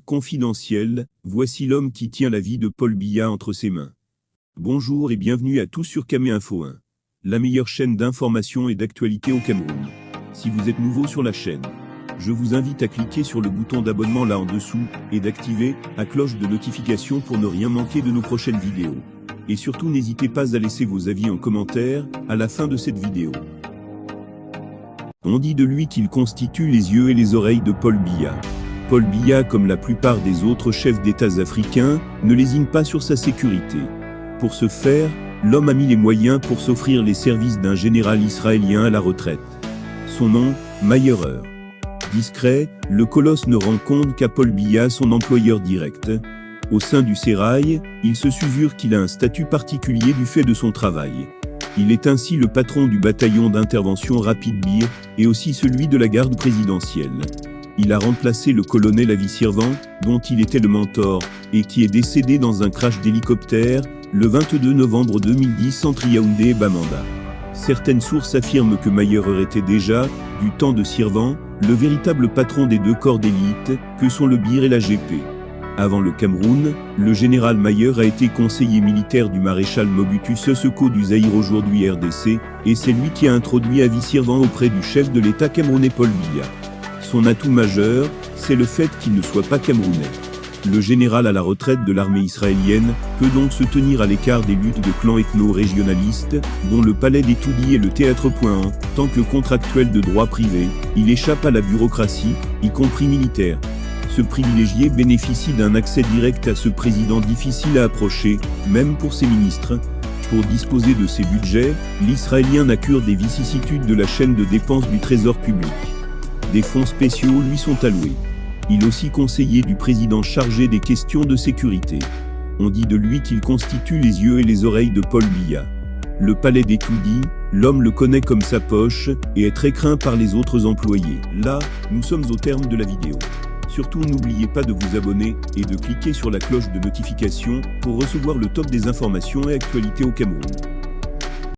Confidentiel, voici l'homme qui tient la vie de Paul Biya entre ses mains. Bonjour et bienvenue à tous sur Camé Info 1, la meilleure chaîne d'information et d'actualité au Cameroun. Si vous êtes nouveau sur la chaîne, je vous invite à cliquer sur le bouton d'abonnement là en dessous et d'activer la cloche de notification pour ne rien manquer de nos prochaines vidéos. Et surtout n'hésitez pas à laisser vos avis en commentaire à la fin de cette vidéo. On dit de lui qu'il constitue les yeux et les oreilles de Paul Biya. Paul Biya, comme la plupart des autres chefs d'État africains, ne lésine pas sur sa sécurité. Pour ce faire, l'homme a mis les moyens pour s'offrir les services d'un général israélien à la retraite. Son nom, Mayerer. Discret, le colosse ne rend compte qu'à Paul Biya, son employeur direct. Au sein du sérail, il se susure qu'il a un statut particulier du fait de son travail. Il est ainsi le patron du bataillon d'intervention rapide BIR et aussi celui de la garde présidentielle. Il a remplacé le colonel Avi-Sirvan, dont il était le mentor, et qui est décédé dans un crash d'hélicoptère, le 22 novembre 2010 entre Yaoundé et Bamenda. Certaines sources affirment que Mayerer était déjà, du temps de Sirvan, le véritable patron des deux corps d'élite, que sont le BIR et la GP. Avant le Cameroun, le général Mayerer a été conseiller militaire du maréchal Mobutu Seseko du Zaïre, aujourd'hui RDC, et c'est lui qui a introduit Avi-Sirvan auprès du chef de l'État camerounais Paul Biya. Son atout majeur, c'est le fait qu'il ne soit pas camerounais. Le général à la retraite de l'armée israélienne peut donc se tenir à l'écart des luttes de clans ethno-régionalistes, dont le palais des Toudi est le théâtre. En tant que contractuel de droit privé, il échappe à la bureaucratie, y compris militaire. Ce privilégié bénéficie d'un accès direct à ce président difficile à approcher, même pour ses ministres. Pour disposer de ses budgets, l'Israélien n'a cure des vicissitudes de la chaîne de dépenses du trésor public. Des fonds spéciaux lui sont alloués. Il est aussi conseiller du président chargé des questions de sécurité. On dit de lui qu'il constitue les yeux et les oreilles de Paul Biya. Le palais des Toudi, l'homme le connaît comme sa poche et est très craint par les autres employés. Là, nous sommes au terme de la vidéo. Surtout n'oubliez pas de vous abonner et de cliquer sur la cloche de notification pour recevoir le top des informations et actualités au Cameroun.